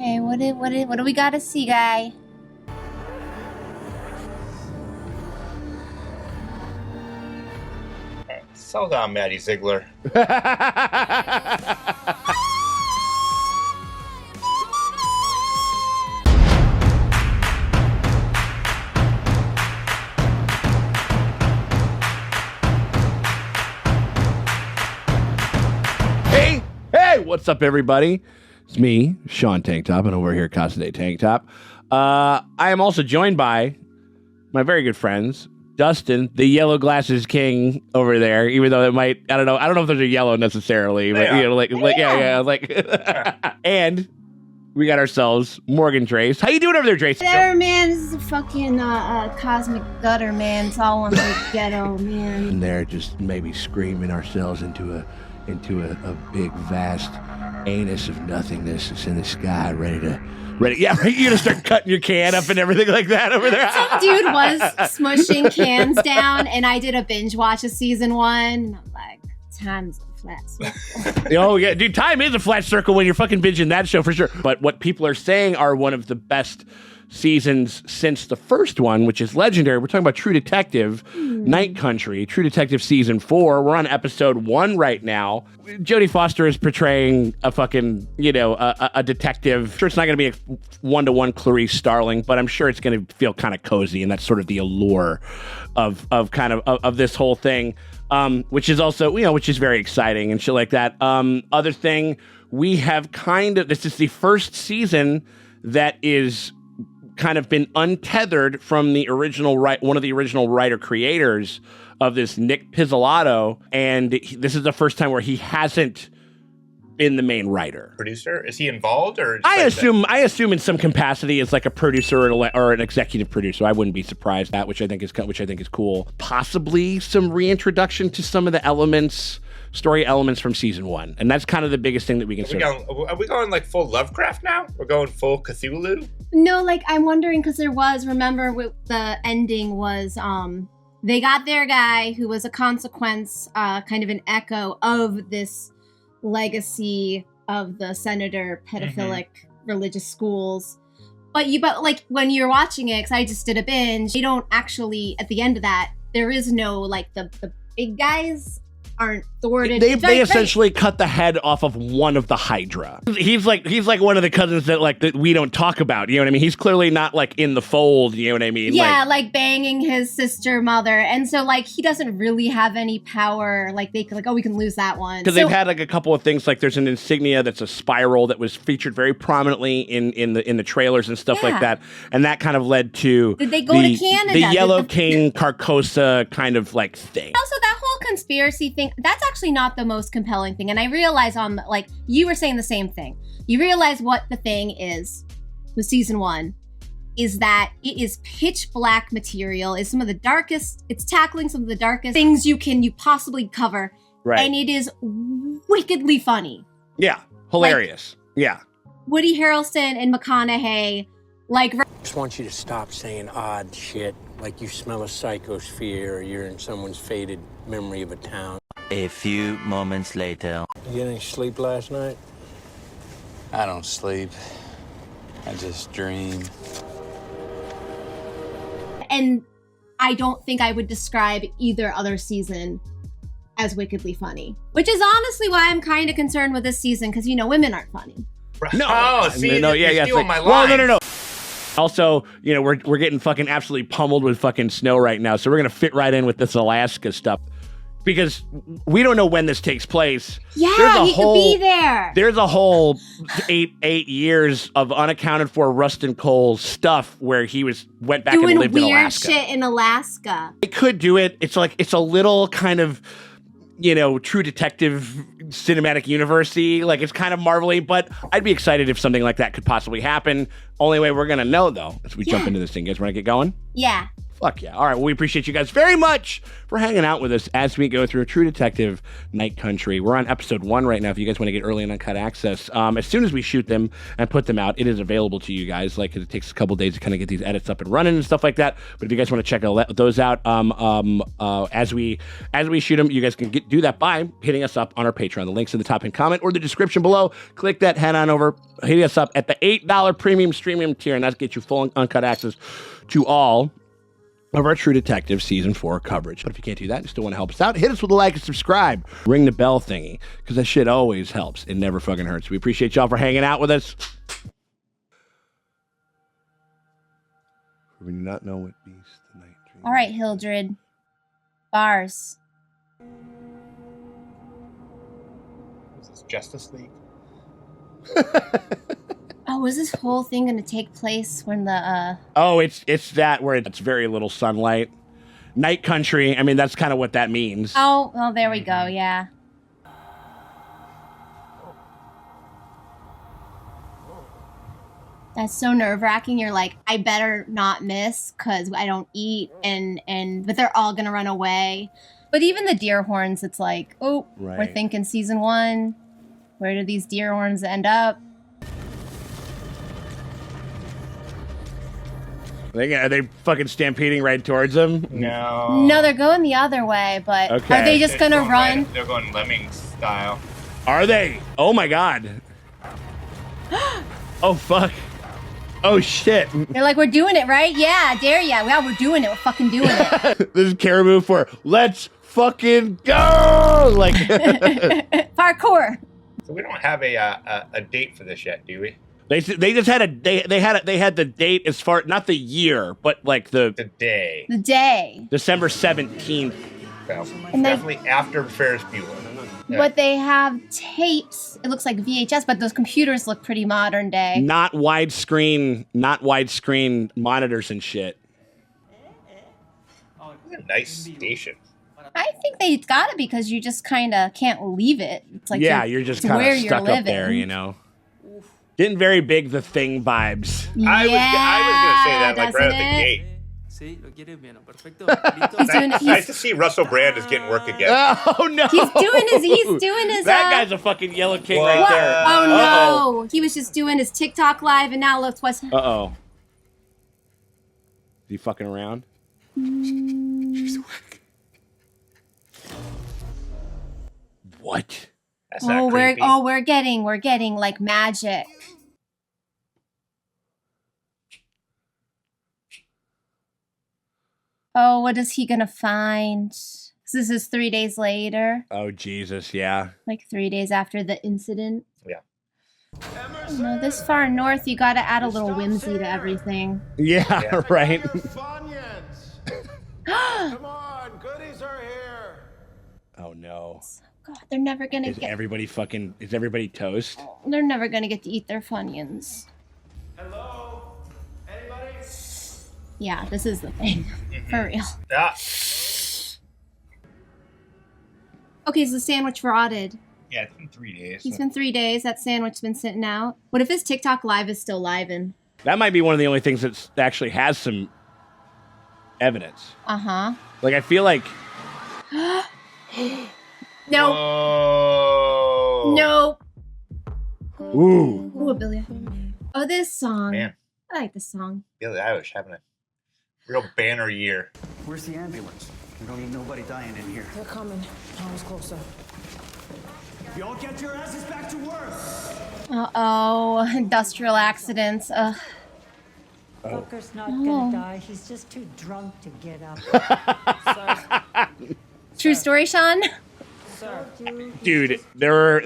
Okay, what do we got to see, guy? Sell down Maddie Ziegler. Hey, what's up, everybody? It's me, Sean Tank Top, and over here, Casa de Tank Top. I am also joined by my very good friends, Dustin, the yellow glasses king over there, even though it might, I don't know if those are yellow necessarily, but you know, and we got ourselves Morgan Drace. How you doing over there, Drace? Whatever, man. This is a fucking cosmic gutter, man. It's all in the ghetto, man. And they're just maybe screaming ourselves into a big, vast anus of nothingness that's in the sky, ready. Yeah, you're gonna start cutting your can up and everything like that over there. Some dude was smushing cans down, and I did a binge watch of season 1, and I'm like, time's a flat circle. Oh yeah, dude, time is a flat circle when you're fucking binging that show for sure. But what people are saying are one of the best seasons since the first one, which is legendary. We're talking about True Detective, Night Country, True Detective season 4. We're on episode 1 right now. Jodie Foster is portraying a fucking, a detective. Sure, it's not going to be a one-to-one Clarice Starling, but I'm sure it's going to feel kind of cozy, and that's sort of the allure of this whole thing, which is also, which is very exciting and shit like that. Other thing, we have this is the first season that is kind of been untethered from the original one of the original writer creators of this, Nick Pizzolatto, and this is the first time where he hasn't been the main writer. Producer? Is he involved, or I assume in some capacity as like a producer or an executive producer. I wouldn't be surprised at, which I think is cool. Possibly some reintroduction to some of the story elements from season 1, and that's kind of the biggest thing that we can say. Are we going like full Lovecraft now? We're going full Cthulhu? No, like I'm wondering because remember the ending was they got their guy who was a consequence, kind of an echo of this legacy of the senator pedophilic religious schools. But like when you're watching it, because I just did a binge, you don't actually, at the end of that, there is no like the big guys aren't thwarted. They essentially cut the head off of one of the Hydra. He's like one of the cousins that we don't talk about. You know what I mean? He's clearly not like in the fold. You know what I mean? Yeah, like banging his sister mother, and so like he doesn't really have any power. Like they could we can lose that one because they've had like a couple of things. Like there's an insignia that's a spiral that was featured very prominently in the trailers and stuff like that, and that kind of led to did they go to Canada? The Yellow King Carcosa kind of like thing. Also, that whole conspiracy thing, that's actually not the most compelling thing. And I realize you were saying the same thing. You realize what the thing is with season 1 is that it is pitch black material, is some of the darkest, it's tackling some of the darkest things you possibly cover. Right. And it is wickedly funny. Yeah. Hilarious. Yeah. Woody Harrelson and McConaughey, I just want you to stop saying odd shit like you smell a psychosphere or you're in someone's faded memory of a town. A few moments later. You get any sleep last night? I don't sleep. I just dream. And I don't think I would describe either other season as wickedly funny, which is honestly why I'm kind of concerned with this season, because women aren't funny. No, stealing my line. Well, no. Also, we're getting fucking absolutely pummeled with fucking snow right now, so we're gonna fit right in with this Alaska stuff because we don't know when this takes place. Yeah, he could be there. There's a whole eight years of unaccounted for Rustin Cole stuff where he went back and lived in Alaska. Doing weird shit in Alaska. They could do it. It's a little kind of True Detective cinematic universe-y. Like it's kind of Marvel-y, but I'd be excited if something like that could possibly happen. Only way we're gonna know though, as we jump into this thing. You guys want to get going? Yeah. Fuck yeah. All right. Well, we appreciate you guys very much for hanging out with us as we go through True Detective Night Country. We're on episode 1 right now. If you guys want to get early and uncut access, as soon as we shoot them and put them out, it is available to you guys. Like, it takes a couple days to kind of get these edits up and running and stuff like that. But if you guys want to check those out, as we shoot them, you guys can do that by hitting us up on our Patreon. The link's in the top and comment or the description below. Click that, head on over, hit us up at the $8 premium streaming tier, and that'll get you full uncut access to all of our True Detective Season 4 coverage. But if you can't do that and still want to help us out, hit us with a like and subscribe. Ring the bell thingy, because that shit always helps. It never fucking hurts. We appreciate y'all for hanging out with us. We do not know what beast the night dream. All right, Hildred. Bars. Is this Justice League? Oh, was this whole thing going to take place when the Oh, it's that where it's very little sunlight. Night country. I mean, that's kind of what that means. Oh, well, there we go. Yeah. That's so nerve-wracking. You're like, I better not miss because I don't eat, but they're all gonna run away. But even the deer horns, it's like, oh, Right. We're thinking season 1. Where do these deer horns end up? Are they fucking stampeding right towards them? No. No, they're going the other way. But Okay. are they just gonna run? They're going lemming style. Are they? Oh my god. Oh fuck. Oh shit. They're like, we're doing it, right? Yeah, dare ya. Yeah, we're doing it. We're fucking doing it. This is Caribou for let's fucking go. Like Parkour. So we don't have a date for this yet, do we? they just had they had the date as far, not the year, but like the Day. The day. December 17th. Well, And they- definitely after Ferris Bueller. Yeah. But they have tapes. It looks like VHS, but those computers look pretty modern day. Not widescreen monitors and shit. It's a nice station. I think they got it because you just kind of can't leave it. It's like Yeah, you're just it's where kind of you're stuck up living. there, you know. Getting very big, The Thing vibes. I was gonna say that like right doesn't at the it? gate. Sí, lo quiere bien, perfecto. He's doing it. Nice to see Russell Brand is getting work again. Oh no! He's doing his. That guy's a fucking yellow king right What? there. Oh no! He was just doing his TikTok live, and now look what's. Uh-oh. Is he fucking around? What? That's not Oh, creepy. we're getting like magic. Oh, what is he gonna find? This is 3 days later, Oh, Jesus, yeah. like 3 days after the incident. Yeah. Oh, no, this far north, you gotta add a little whimsy to everything. Yeah, right. Come on, goodies are here. Oh, no. God, they're never gonna Is everybody toast? They're never gonna get to eat their Funyuns. Hello? Anybody? Yeah, this is the thing. For real. Ah, Okay, so the sandwich rotted. yeah, it's been 3 days. It's been 3 days. That sandwich's been sitting out. What if his TikTok live is still live in? That might be one of the only things that actually has some evidence. Uh-huh. Like, I feel like... No. Oh. No. Ooh. Ooh, Billy. Oh, this song. Man, I like this song. Billie Eilish having a real banner year. Where's the ambulance? We don't need nobody dying in here. They're coming. Power's closer. Y'all get your asses back to work! Uh-oh. Industrial accidents. Ugh. Fucker's not Oh. gonna die. He's just too drunk to get up. True story, Sean? Dude, there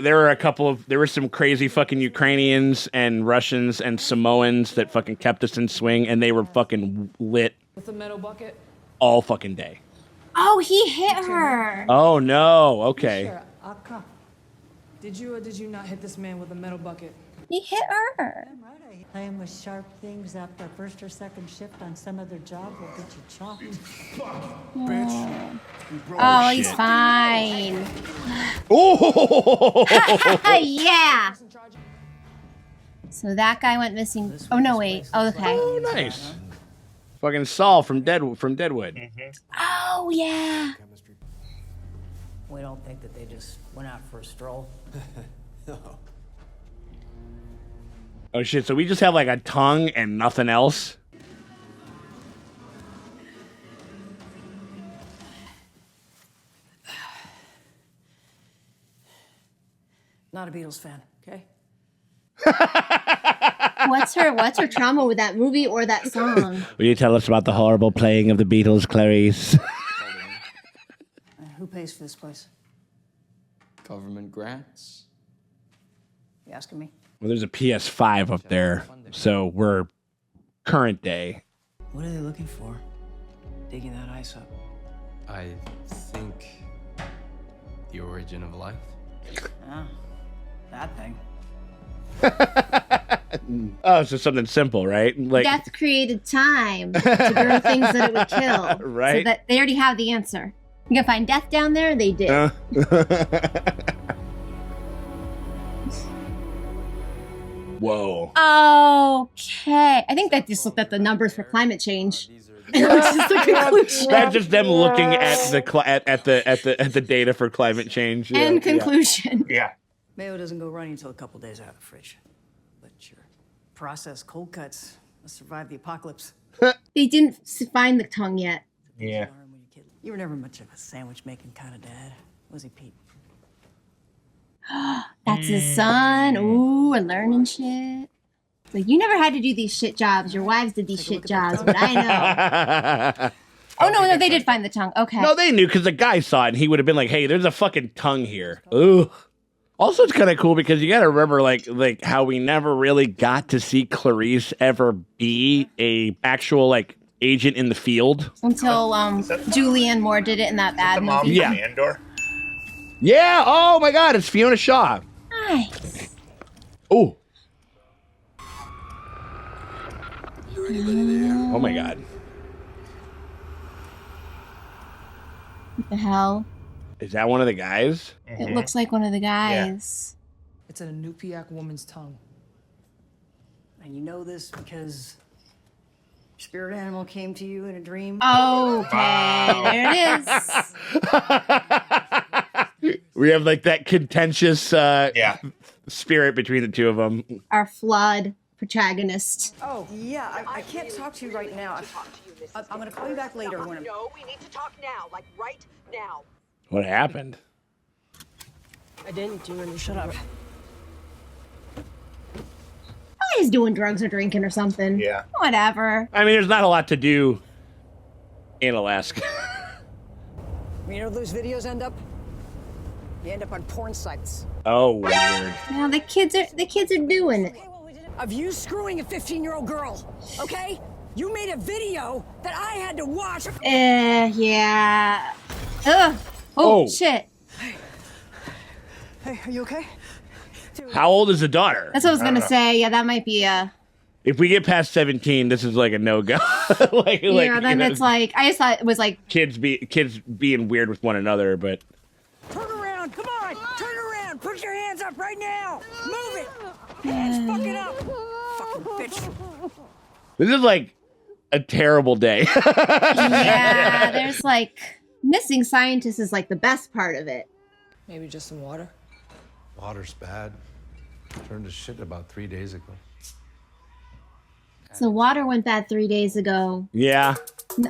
were some crazy fucking Ukrainians and Russians and Samoans that fucking kept us in swing, and they were fucking lit With a metal bucket. all fucking day. Oh, he hit her. Oh no, okay. Sure, Akka. Did you or did you not hit this man with a metal bucket? He hit her. I'm right. Playing with sharp things after first or second shift on some other job will get you chopped. Oh, he's fine. Oh, Yeah. So that guy went missing. Oh, no, wait. Oh, okay. oh, nice. Fucking Saul from Deadwood. Oh yeah. We don't think that they just went out for a stroll. Oh shit! So we just have like a tongue and nothing else. Not a Beatles fan, okay? What's her trauma with that movie or that song? Will you tell us about the horrible playing of the Beatles, Clarice? Who pays for this place? Government grants. You asking me? Well, there's a PS5 up there, so we're current day. What are they looking for? Digging that ice up. I think the origin of life. Ah, that thing. Oh, so something simple, right? Like Death created time to grow things that it would kill. Right. So that they already have the answer. You can find death down there, they did. Whoa. Okay. I think that just looked at the numbers for climate change. Which is the conclusion. That's just them looking at the data for climate change. Yeah, And conclusion. Yeah. Mayo doesn't go running until a couple days out of the fridge. But your processed cold cuts must survive the apocalypse. They didn't find the tongue yet. Yeah. You were never much of a sandwich making kind of dad, was he, Pete? That's his son. Ooh, and learning shit. Like, you never had to do these shit jobs. Your wives did these shit jobs, but I know. Oh, no, they did find the tongue. Okay. No, they knew because the guy saw it and he would have been like, hey, there's a fucking tongue here. Ooh. Also, it's kind of cool because you got to remember, like how we never really got to see Clarice ever be a actual, like, agent in the field. Until Julianne Moore did it in that bad The mom movie. from Andor. Yeah. Oh, my God. It's Fiona Shaw. Nice. Oh. Oh, my God. What the hell? Is that one of the guys? It looks like one of the guys. It's an Inupiaq woman's tongue. And you know this because your spirit animal came to you in a dream? Okay, there it is. We have like that contentious spirit between the two of them. Our flood protagonist. Oh, yeah, I can't talk to you right now. I'm going to call you back later when I'm... No, we need to talk now, like right now. What happened? I didn't do anything. Shut up. Oh, he's doing drugs or drinking or something. Yeah. Whatever. I mean, there's not a lot to do in Alaska. You know where those videos end up? You end up on porn sites. Oh, weird. Now the kids are doing it. Of you screwing a 15-year-old girl, okay? You made a video that I had to watch. Yeah. Ugh. Oh, shit. Hey, are you okay? How old is the daughter? That's what I was gonna say. Yeah, that might be a. If we get past 17, this is like a no-go. Yeah, then it's like I just thought it was like kids being weird with one another, but Turn around, come on! Turn around! Put your hands up right now! Move it! Hands fucking up! Fucking bitch! this is like a terrible day. yeah. There's like missing scientists is like the best part of it. Maybe just some water. Water's bad. Turned to shit about 3 days ago. So water went bad 3 days ago. Yeah.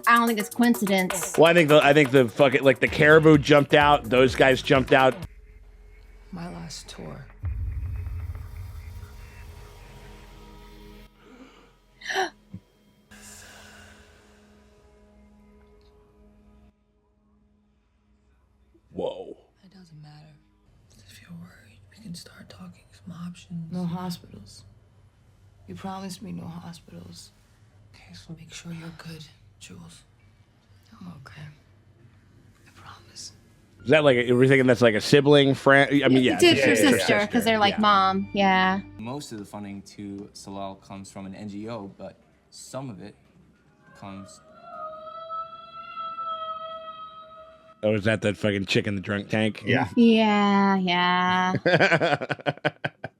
I don't think it's coincidence. Well, I think the fucking like the caribou jumped out. Those guys jumped out. My last tour. Whoa. It doesn't matter. If you're worried, we can start talking some options. No hospitals. You promised me no hospitals. Okay, so make sure you're good, Jules. I'm okay. I promise. Is that like are we thinking that's like a sibling friend? I mean, yeah, It's her sister because they're like mom. Yeah. Most of the funding to Salal comes from an NGO, but some of it comes. Oh, is that fucking chick in the drunk tank? Yeah. Yeah.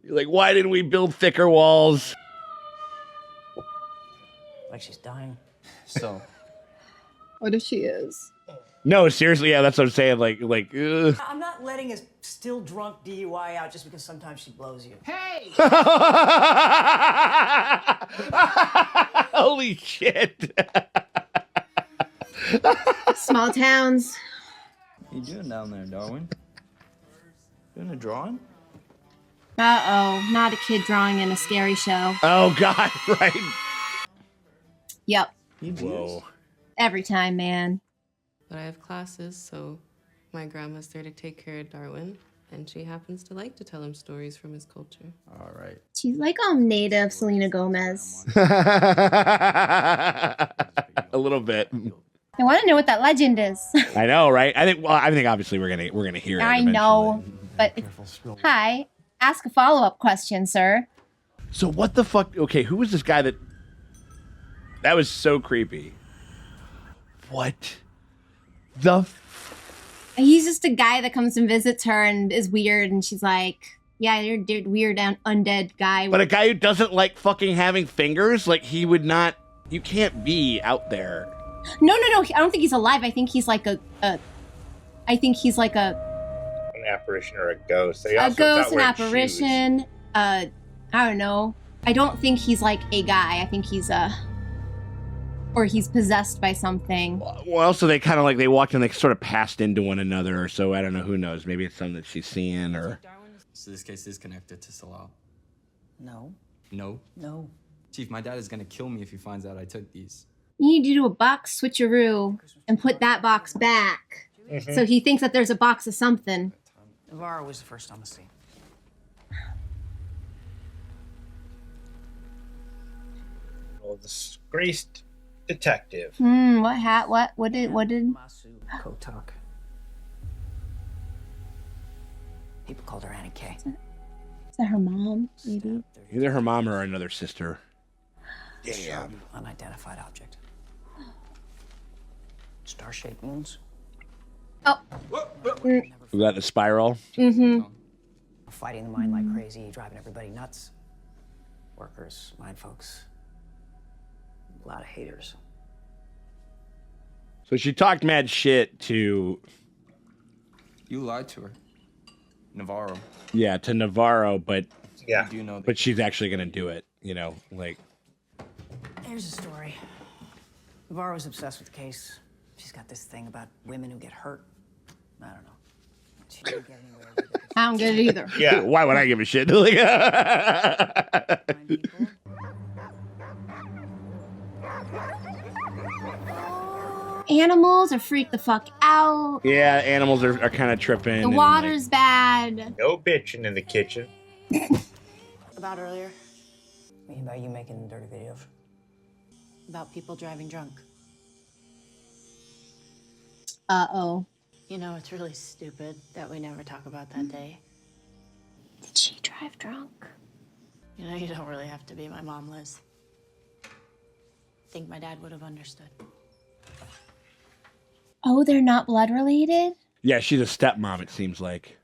You're like, why didn't we build thicker walls? Like she's dying. So. What if she is? No, seriously, yeah, that's what I'm saying. Like, ugh. I'm not letting a still drunk DUI out just because sometimes she blows you. Hey! Holy shit. Small towns. What you doing down there, Darwin? Doing a drawing? Uh-oh, not a kid drawing in a scary show. Oh, God, right? Yep. Whoa. Every time, man. But I have classes, so my grandma's there to take care of Darwin, and she happens to like to tell him stories from his culture. All right. She's like native Selena Gomez. A little bit. I want to know what that legend is. I know, right? I think obviously we're gonna hear it. I eventually. know, but hi, ask a follow-up question, sir. So what the fuck? Okay, who was this guy that was so creepy? What the? He's just a guy that comes and visits her and is weird, and she's like, "Yeah, you're a weird undead guy." But a guy who doesn't like fucking having fingers, like he would not. You can't be out there. No. I don't think he's alive. I think he's like an apparition or a ghost. A ghost, an apparition. I don't know. I don't think he's like a guy. I think he's or he's possessed by something. Well, so they kind of like they walked and they sort of passed into one another, or so. I don't know. Who knows? Maybe it's something that she's seeing, or. So this case is connected to Salal. No. No. No. Chief, my dad is gonna kill me if he finds out I took these. You need to do a box switcheroo and put that box back. Mm-hmm. So he thinks that there's a box of something. Navarro was the first on the scene. Well, disgraced detective. What did? Kotak. People called her Annie K. Is that her mom, maybe? Either her mom or another sister. Damn. Unidentified object. Star-shaped wounds. Oh. We got the spiral. Mm-hmm. Fighting the mind like crazy, driving everybody nuts. Workers, mind folks. A lot of haters. So she talked mad shit to. You lied to her. Navarro. Yeah, to Navarro, but. Yeah. I do know that. But she's actually gonna do it. You know, like. Here's a story. Navarro's obsessed with the case. She's got this thing about women who get hurt. I don't know. She didn't get anywhere with it. I don't get it either. Yeah. Why would I give a shit? Animals are freaked the fuck out. Yeah, animals are kind of tripping. The water's bad. No bitching in the kitchen. About earlier, About you making dirty videos. about people driving drunk. Uh-oh. You know, it's really stupid that we never talk about that day. Did she drive drunk? You know, you don't really have to be my mom, Liz. I think my dad would have understood. Oh, they're not blood related? Yeah, she's a stepmom, it seems like.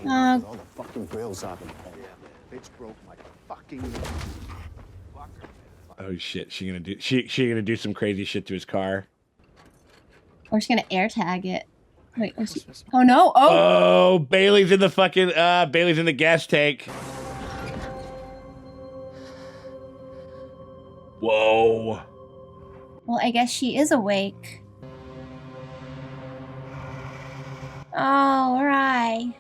Uh, All the fucking grills out in the hole. Bitch broke my fucking. Oh shit, she gonna do some crazy shit to his car. Or she's gonna air tag it. Wait, where's she? Oh no! Oh! Oh, Bailey's in the fucking Bailey's in the gas tank. Whoa. Well, I guess she is awake. Oh, alright.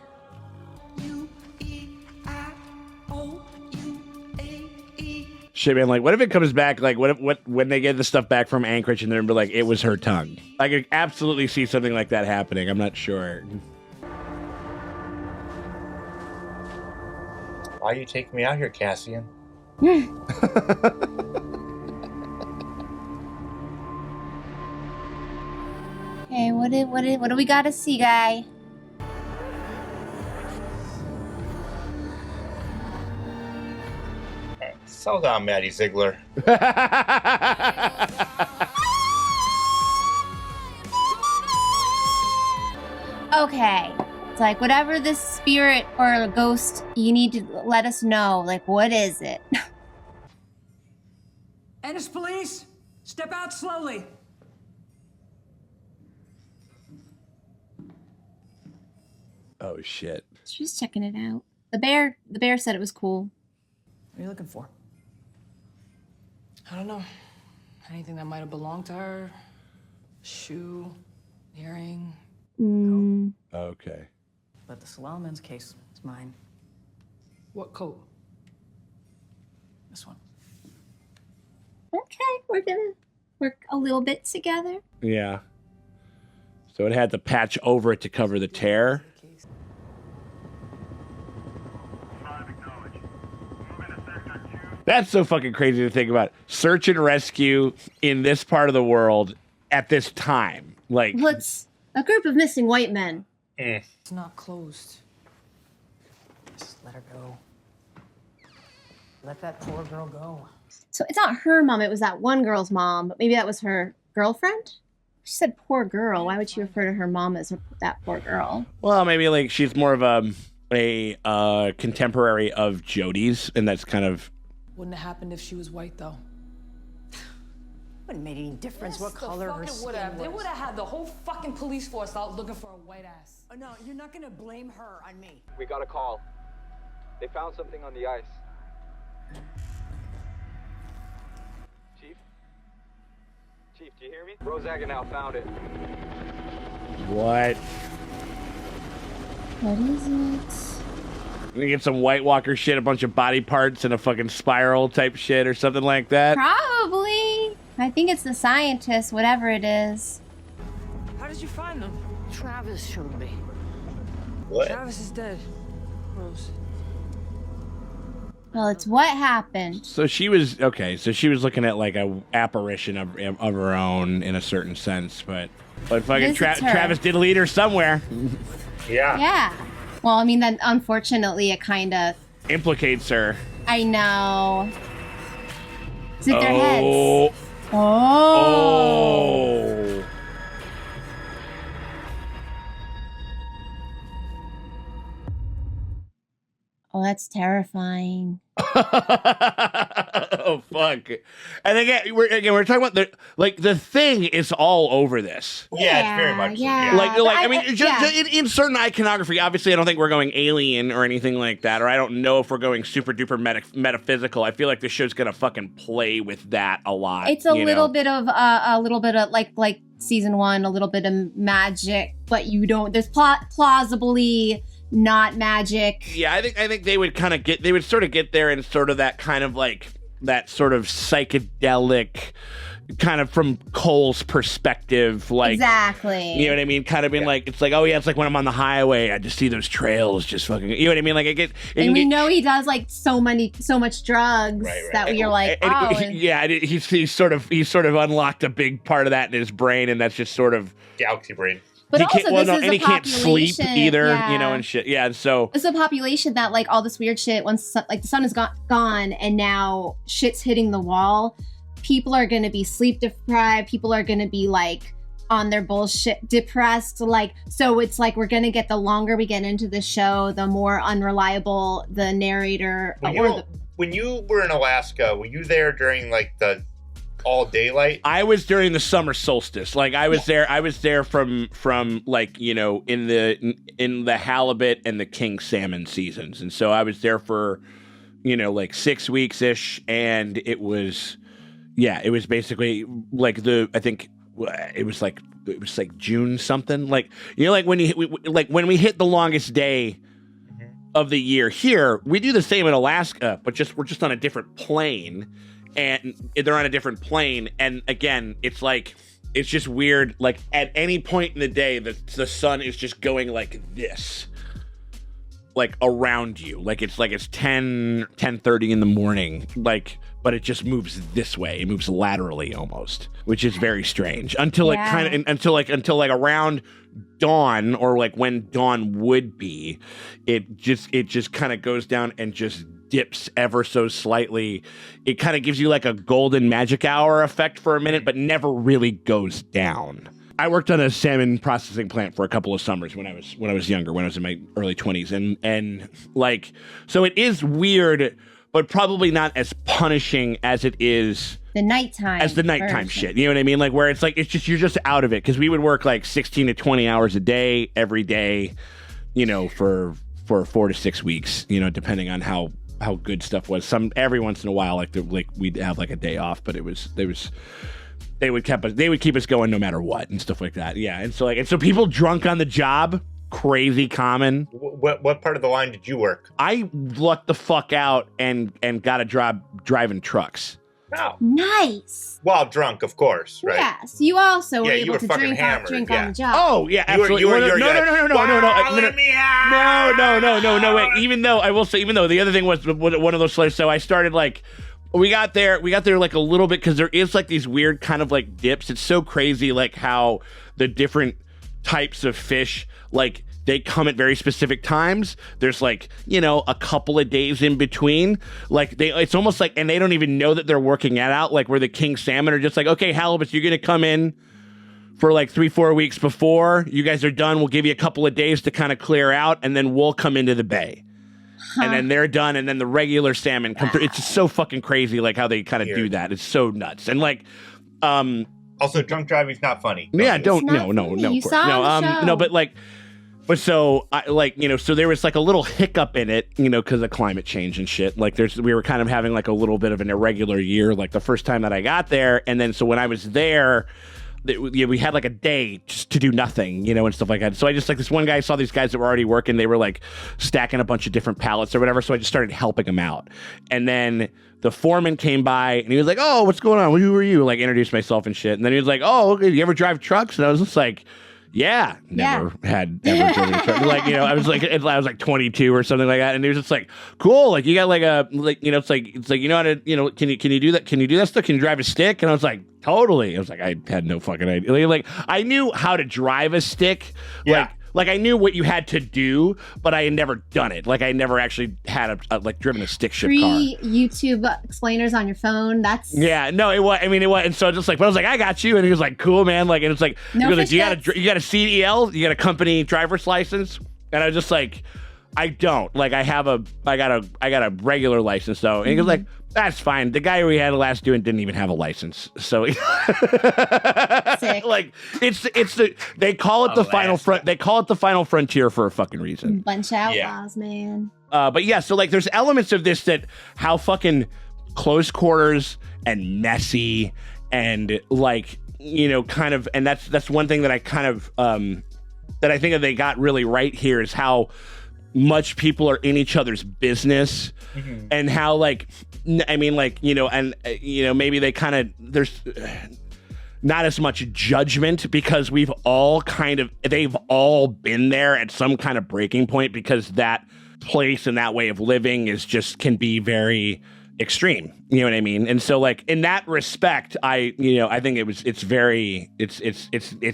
Shit, man, like, what if it comes back, like, when they get the stuff back from Anchorage and they're like, it was her tongue? I could absolutely see something like that happening. I'm not sure. Why are you taking me out here, Cassian? Okay, what do we gotta see, guy? Settle down, Maddie Ziegler. Okay. It's like, whatever this spirit or ghost, you need to let us know. Like, what is it? Spanish police? Step out slowly. Oh shit. She was checking it out. The bear said it was cool. What are you looking for? I don't know. Anything that might have belonged to her? Shoe, earring. Okay. But the Salal men's case is mine. What coat? This one. Okay, we're gonna work a little bit together. Yeah. So it had the patch over it to cover the tear. That's so fucking crazy to think about. Search and rescue in this part of the world at this time. Like, What's a group of missing white men? It's not closed. Just let her go. Let that poor girl go. So it's not her mom, it was that one girl's mom, but maybe that was her girlfriend? She said poor girl. Why would she refer to her mom as that poor girl? well, maybe like she's more of a contemporary of Jodie's, and that's kind of. Wouldn't have happened if she was white, though. Wouldn't have made any difference what color her skin was. They would have had the whole fucking police force out looking for a white ass. Oh, no, you're not gonna blame her on me. We got a call. They found something on the ice. Chief? Chief, do you hear me? Rose Aganau found it. What? What is it? You get some White Walker shit, a bunch of body parts, and a fucking spiral type shit or something like that. Probably. I think it's the scientist, whatever it is. How did you find them? Travis showed me. What? Travis is dead. Rose. Well, it's what happened. So she was okay. So she was looking at like a apparition of her own in a certain sense, but fucking Visits her. Travis did lead her somewhere. Yeah. Yeah. Well, I mean, then unfortunately, it kind of. Implicates her. I know. Is it their heads? Oh. Oh. Oh, that's terrifying. Oh fuck! And again, we're talking about the thing is all over this. Yeah, it's very much. Yeah. I mean, just in certain iconography. Obviously, I don't think we're going alien or anything like that, or I don't know if we're going super duper metaphysical. I feel like this show's gonna fucking play with that a lot. It's a little bit of like season one, a little bit of magic, but you don't. There's plausibly not magic. Yeah, I think they would sort of get there in sort of that kind of like that sort of psychedelic kind of from Cole's perspective, like exactly. You know what I mean? Kind of being like, it's like, oh yeah, it's like when I'm on the highway, I just see those trails, just fucking. You know what I mean? Like I get, and we know he does like so much drugs that we're like, he's sort of unlocked a big part of that in his brain, and that's just sort of galaxy brain. But also, he can't sleep either, you know, and shit. Yeah, and so it's a population that like all this weird shit. Once like the sun is gone, and now shit's hitting the wall. People are going to be sleep deprived. People are going to be like on their bullshit, depressed. Like, so it's like we're going to get, the longer we get into the show, the more unreliable the narrator. When you were in Alaska, were you there during like the all daylight? I was during the summer solstice. Like I was there from like, you know, in the halibut and the king salmon seasons. And so I was there for, you know, like 6 weeks ish. And it was basically like I think it was like June something, like, you know, like when we hit the longest day of the year here, we do the same in Alaska, but we're just on a different plane. And they're on a different plane, and again, it's like, it's just weird. Like at any point in the day, the sun is just going like this, like around you. Like it's 10:30 in the morning, like, but it just moves this way. It moves laterally almost, which is very strange until until around dawn, or like when dawn would be. It just kind of goes down and just dips ever so slightly. It kind of gives you like a golden magic hour effect for a minute, but never really goes down. I worked on a salmon processing plant for a couple of summers when I was younger, when I was in my early 20s, and like, so it is weird but probably not as punishing as it is the nighttime version. shit. You know what I mean? Like where it's like you're just out of it, because we would work like 16 to 20 hours a day every day, you know, for 4 to 6 weeks, you know, depending on how good stuff was. Every once in a while, like we'd have like a day off, but they would keep us going no matter what and stuff like that. Yeah, and so people drunk on the job, crazy common. What part of the line did you work? I lucked the fuck out and got a job driving trucks. Oh, nice. While drunk, of course, right? Yes, you also were you able were to fucking drink hammered, on the job. Oh yeah, absolutely. No. Wait. Even though the other thing was one of those slices. So I started like. We got there like a little bit, because there is like these weird kind of like dips. It's so crazy, like how the different types of fish, like they come at very specific times. There's like, you know, a couple of days in between. Like it's almost like, and they don't even know that they're working it out. Like where the king salmon are just like, okay, halibut, you're gonna come in for like 3-4 weeks before you guys are done. We'll give you a couple of days to kind of clear out, and then we'll come into the bay. And then they're done, and then the regular salmon come through. It's just so fucking crazy, like how they kind of do that. It's so nuts. And like, also drunk driving's not funny. Yeah, no, of You course, saw the show. no, but so I like, you know, so there was like a little hiccup in it, you know, because of climate change and shit. Like we were kind of having like a little bit of an irregular year, like the first time that I got there, and then so when I was there. We had like a day just to do nothing, you know, and stuff like that. So I just like this one guy saw these guys that were already working. They were like stacking a bunch of different pallets or whatever. So I just started helping them out. And then the foreman came by and he was like, "Oh, what's going on? Who are you?" Like introduced myself and shit. And then he was like, "Oh, okay, you ever drive trucks?" And I was just like, "Yeah, never had ever driven a truck." Like, you know, I was like 22 or something like that, and he was just like, "Cool, like you got like a like, you know, it's like you know how to, you know, can you do that? Can you do that stuff? Can you drive a stick?" And I was like, "Totally." I was like, I had no fucking idea. Like I knew how to drive a stick, like I knew what you had to do, but I had never done it. Like I never actually had like driven a stick shift car. YouTube explainers on your phone. That's it was. I mean, it was. And so I just like, but I was like, "I got you," and he was like, "Cool, man." Like, and it's like, no, like, you got a CDL, you got a company driver's license, and I was just like, "I don't. Like, I got a regular license though." And he goes like, "That's fine." The guy we had last doing didn't even have a license, so like they call it the final front. They call it the final frontier for a fucking reason. Bunch of outlaws, man. But yeah, so like there's elements of this that how fucking close quarters and messy and like, you know, kind of, and that's one thing that I kind of that I think that they got really right here is how much people are in each other's business and how like, I mean, like, you know, and you know, maybe they kind of, there's not as much judgment because they've all been there at some kind of breaking point, because that place and that way of living is just can be very extreme, you know what I mean? And so like in that respect, I think it's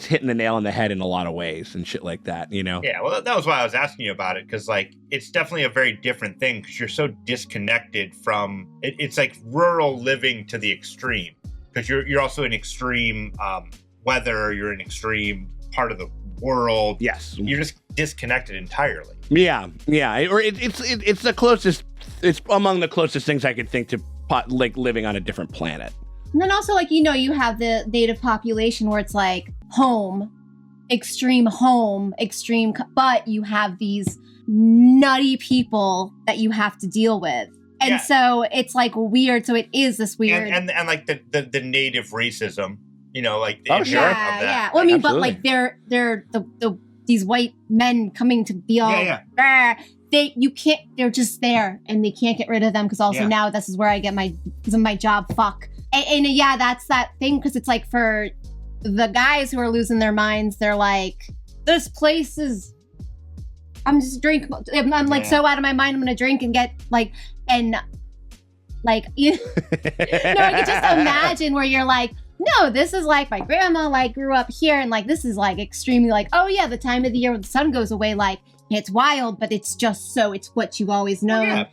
hitting the nail on the head in a lot of ways and shit like that, you know? Yeah, well, that was why I was asking you about it, because like it's definitely a very different thing, because you're so disconnected from it. It's like rural living to the extreme, because you're also in extreme weather, you're in extreme part of the world. Yes, you're just disconnected entirely. Yeah, or it's the closest. It's among the closest things I could think to like living on a different planet. And then also, like, you know, you have the native population where it's like home, but you have these nutty people that you have to deal with. And so it's like weird. So it is this weird. And like the native racism, you know, like the Well, I mean, but like they're these white men coming to be all they're just there and they can't get rid of them, because also now this is where I get because of my job. Fuck. And that's that thing, because it's like for the guys who are losing their minds, they're like, this place is, I'm just drinking. I'm like so out of my mind. I'm gonna drink and get like, and like, you know, I could just imagine where you're like, no, this is like my grandma like grew up here, and like this is like extremely like, oh yeah, the time of the year when the sun goes away, like it's wild, but it's just so it's what you've always known.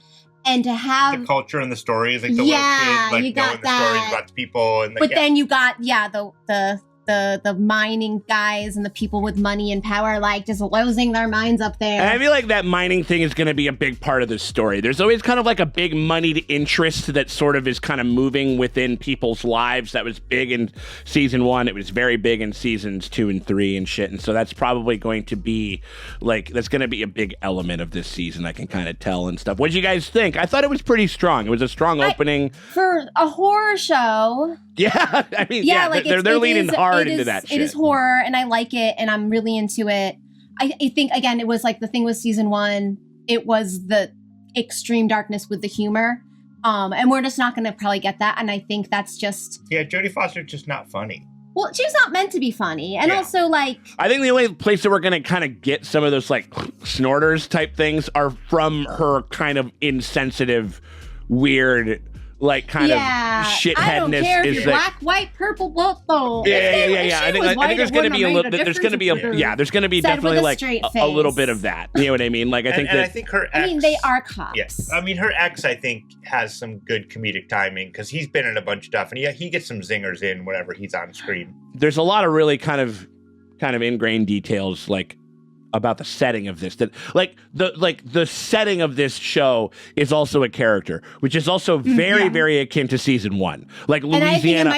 And to have the culture and the stories, like the little kids, like you got knowing the stories about the people, and but then you got the the mining guys and the people with money and power, like, just losing their minds up there. And I feel like that mining thing is going to be a big part of this story. There's always kind of like a big moneyed interest that sort of is kind of moving within people's lives. That was big in season 1. It was very big in seasons 2 and 3 and shit. And so that's probably going to be like, that's going to be a big element of this season. I can kind of tell and stuff. What did you guys think? I thought it was pretty strong. It was a strong opening. For a horror show. Yeah. I mean, yeah, like they're leaning hard into that shit. It is horror, and I like it, and I'm really into it. I think, again, it was like the thing with season 1, it was the extreme darkness with the humor. And we're just not going to probably get that. And I think that's just... Yeah, Jodie Foster's just not funny. Well, she's not meant to be funny. And also, like... I think the only place that we're going to kind of get some of those, like, snorters type things are from her kind of insensitive, weird... like kind of shitheadness. I don't care if you're like, black, white, purple, both. Yeah. I think there's going to be a little. There's going to be there's going to be definitely like a little bit of that. You know what I mean? Like I think I think her ex. I mean, they are cops. Yes, I mean her ex. I think has some good comedic timing because he's been in a bunch of stuff, and he gets some zingers in whenever he's on screen. There's a lot of really kind of ingrained details like about the setting of this, that the setting of this show is also a character, which is also very very akin to season 1. Like Louisiana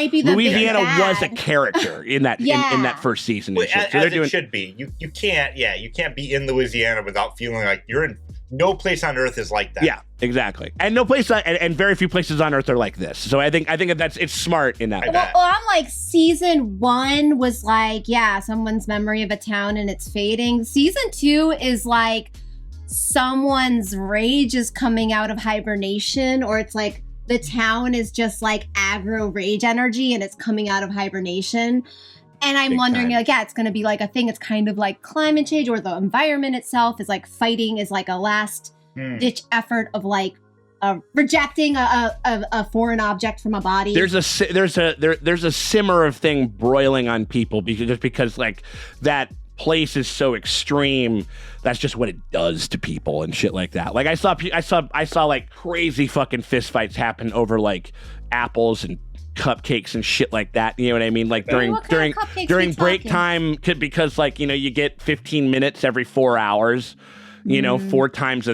was a character in that in that first season. Well, as it should be. You can't be in Louisiana without feeling like you're in. No place on earth is like that. Yeah, exactly. And no place and very few places on earth are like this. So I think it's smart in that. Well, I'm like, season 1 was like, someone's memory of a town and it's fading. Season 2 is like someone's rage is coming out of hibernation, or it's like the town is just like aggro rage energy and it's coming out of hibernation. And I'm wondering, it's going to be like a thing. It's kind of like climate change, or the environment itself is like fighting, is like a last ditch effort of like rejecting a foreign object from a body. There's a simmer of thing broiling on people because like that place is so extreme. That's just what it does to people and shit like that. Like I saw like crazy fucking fist fights happen over like apples and cupcakes and shit like that, you know what I mean? Like during break time, because like, you know, you get 15 minutes every 4 hours, you know, 4 times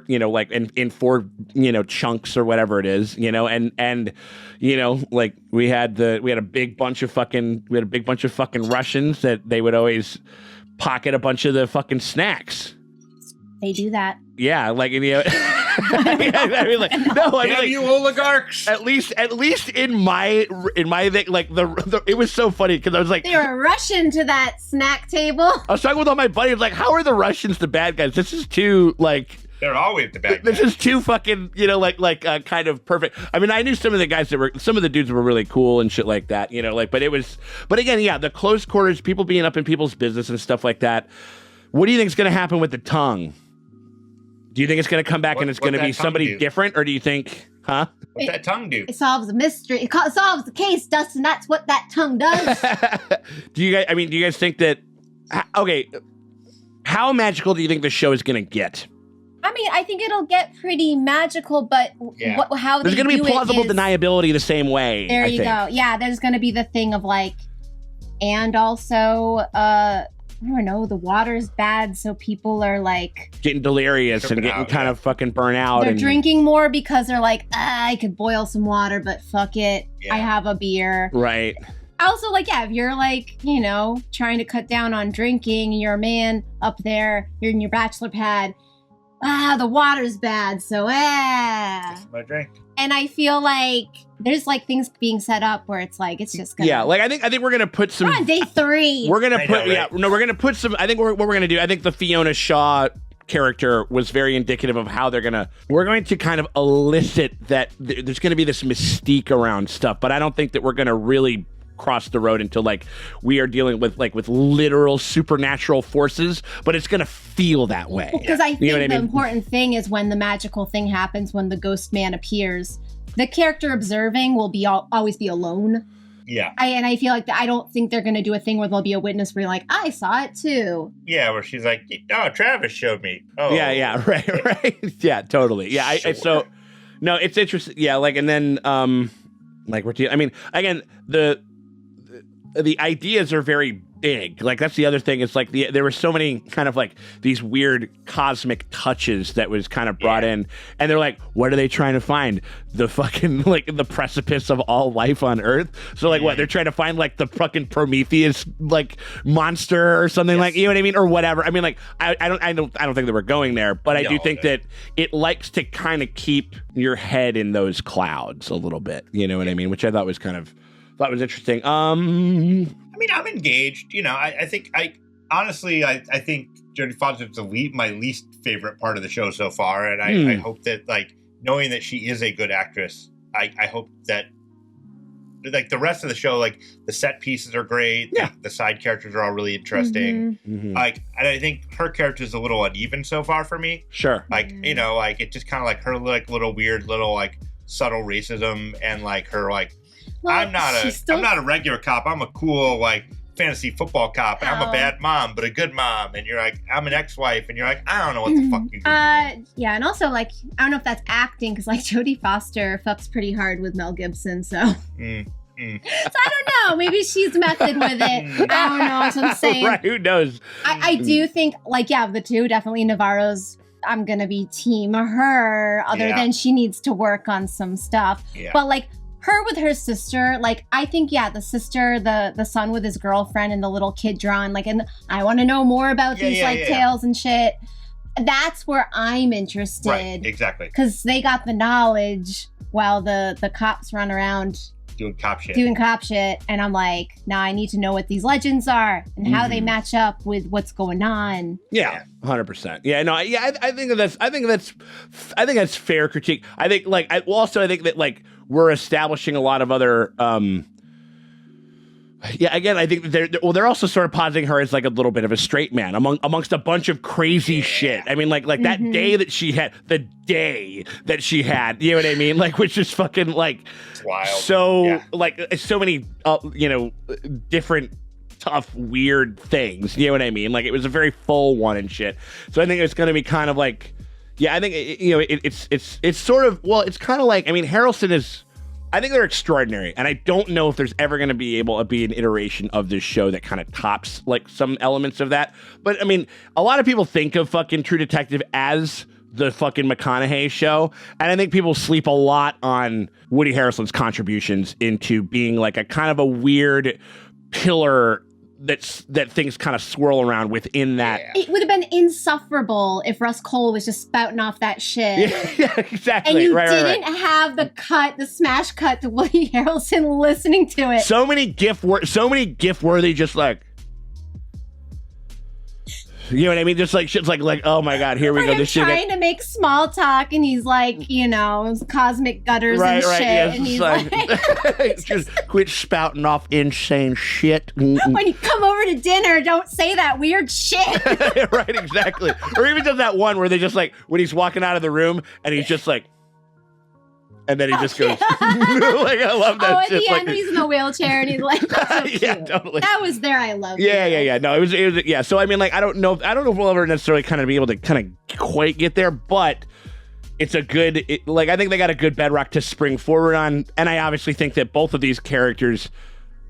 you know, like in 4, you know, chunks or whatever it is, you know, and you know, like we had a big bunch of fucking Russians that they would always pocket a bunch of the fucking snacks. They do that. Yeah, like, you know, I mean, like, no, I mean, like, you oligarchs. At least in my thing, like it was so funny because I was like, they were rushing to that snack table. I was talking with all my buddies, like, how are the Russians the bad guys? This is too like. They're always the bad guys. This is too fucking, you know, like kind of perfect. I mean, I knew some of the dudes were really cool and shit like that, you know, like, but again, the close quarters, people being up in people's business and stuff like that. What do you think is going to happen with the tongue? Do you think it's going to come back and it's going to be somebody different, or do you think, What's that tongue do? It solves a mystery. It solves the case, Dustin. That's what that tongue does. Do you guys think that? Okay, how magical do you think the show is going to get? I mean, I think it'll get pretty magical, but how there's going to be plausible deniability the same way. There you go. Yeah, there's going to be the thing of like, and also, I don't know, the water's bad, so people are like getting delirious and getting kind of fucking burnt out. They're drinking more because they're like, I could boil some water, but fuck it, I have a beer. Right. Also, like, if you're like, you know, trying to cut down on drinking, and you're a man up there, you're in your bachelor pad. The water's bad, so Just my drink. And I feel like there's like things being set up where it's like it's just gonna like I think we're gonna put some. We're on day 3. We're gonna we're gonna put some. I think what we're gonna do. I think the Fiona Shaw character was very indicative of how we're going to kind of elicit that there's gonna be this mystique around stuff, but I don't think that we're gonna really cross the road until like we are dealing with literal supernatural forces, but it's gonna feel that way. Because I think the important thing is when the magical thing happens, when the ghost man appears, the character observing will always be alone. Yeah. I feel like I don't think they're gonna do a thing where there'll be a witness where you're like, I saw it too. Yeah, where she's like, oh, Travis showed me. Oh. Yeah, right. Yeah, totally. Yeah, so no, it's interesting. Yeah, like, and then like I mean, again, the ideas are very big. Like that's the other thing. It's like there were so many kind of like these weird cosmic touches that was kind of brought in, and they're like, what are they trying to find? The fucking like the precipice of all life on Earth. So like what they're trying to find like the fucking Prometheus like monster or something like, you know what I mean, or whatever. I mean like I don't think that we're going there, but I do think that it likes to kind of keep your head in those clouds a little bit. You know what I mean? Which I thought was interesting. I mean, I'm engaged. You know, I think honestly I think Jodie Foster's my least favorite part of the show so far, and I hope that like knowing that she is a good actress, I hope that like the rest of the show, like the set pieces are great. Yeah, the side characters are all really interesting. Like, and I think her character is a little uneven so far for me. Sure, like you know, like it just kind of like her like little weird little like subtle racism and like her like. Well, I'm not a regular cop. I'm a cool like fantasy football cop, and I'm a bad mom, but a good mom. And you're like, I'm an ex-wife, and you're like, I don't know what the fuck you're doing. Yeah, and also like I don't know if that's acting because like Jodie Foster fucks pretty hard with Mel Gibson, so. So I don't know. Maybe she's method with it. I don't know. That's what I'm saying. Right? Who knows? I do think like the two definitely Navarro's. I'm gonna be team her. Other than she needs to work on some stuff, but like. Her with her sister, like, I think, the sister, the son with his girlfriend and the little kid drawn, like, and I want to know more about these, tales and shit. That's where I'm interested. Right, exactly. Because they got the knowledge while the cops run around doing cop shit. And I'm like, now I need to know what these legends are and how they match up with what's going on. Yeah, 100%. Yeah, no, I think that's fair critique. I think like I think that like we're establishing a lot of other again, I think they're also sort of positing her as like a little bit of a straight man amongst a bunch of crazy shit. I mean, like that day that she had, you know what I mean? Like, which is fucking like wild. So like so many, different tough, weird things. You know what I mean? Like it was a very full one and shit. So I think it's going to be kind of like, I think it's sort of, well, it's kind of like, I mean, Harrelson is. I think they're extraordinary, and I don't know if there's ever going to be able to be an iteration of this show that kind of tops like some elements of that. But I mean, a lot of people think of fucking True Detective as the fucking McConaughey show, and I think people sleep a lot on Woody Harrelson's contributions into being like a kind of a weird pillar that things kind of swirl around within that. It would have been insufferable if Russ Cole was just spouting off that shit. Yeah, exactly. And you didn't have the smash cut to Woody Harrelson listening to it. So many GIF worthy, just like, you know what I mean? Just like shit's like, oh my god, here we go. This shit trying to make small talk, and he's like, cosmic gutters and shit, yes, and he's like just quit spouting off insane shit. When you come over to dinner, don't say that weird shit. Right, exactly. Or even does that one where they just like when he's walking out of the room and he's just like. And then he just goes, like, I love that. Oh, at shit. the end, he's in the wheelchair and he's like, so yeah, totally. That was there. I love it. Yeah. No, it was, yeah. So, I mean, like, I don't know if we'll ever necessarily kind of be able to kind of quite get there, but it's a good, I think they got a good bedrock to spring forward on. And I obviously think that both of these characters,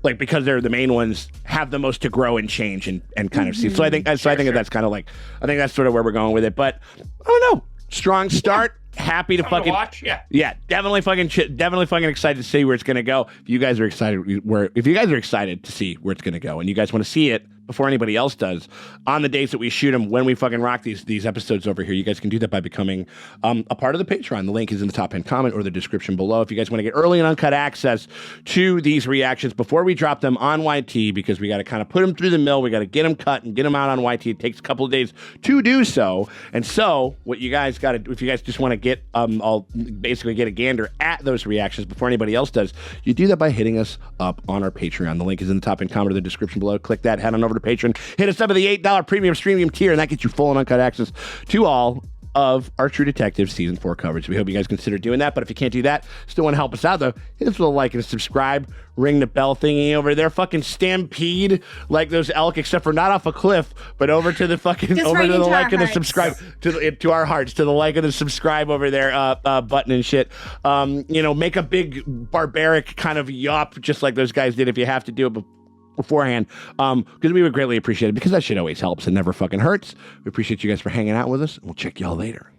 like, because they're the main ones, have the most to grow and change and kind of see. So I think, that's kind of like, I think that's sort of where we're going with it. But I don't know. Strong start. Happy to fucking watch, definitely fucking excited to see where it's gonna go. If you guys are excited to see where it's gonna go, and you guys want to see it before anybody else does, on the days that we shoot them, when we fucking rock these episodes over here, you guys can do that by becoming a part of the Patreon. The link is in the top pinned comment or the description below. If you guys want to get early and uncut access to these reactions before we drop them on YT, because we got to kind of put them through the mill, we got to get them cut and get them out on YT. It takes a couple of days to do so. And so what you guys got to do, if you guys just want to get I'll basically get a gander at those reactions before anybody else does, you do that by hitting us up on our Patreon. The link is in the top pinned comment or the description below. Click that, head on over to Patreon, hit us up at the $8 premium streaming tier, and that gets you full and uncut access to all of our True Detective Season 4 coverage. We hope you guys consider doing that, but if you can't do that, still want to help us out, though, hit us with a like and a subscribe, ring the bell thingy over there, fucking stampede like those elk, except for not off a cliff, but over to the fucking, just over right to the like and the hearts. subscribe, to our hearts, to the like and the subscribe over there button and shit. Make a big barbaric kind of yop, just like those guys did if you have to do it, but beforehand, because we would greatly appreciate it, because that shit always helps and never fucking hurts. We appreciate you guys for hanging out with us, and we'll check y'all later.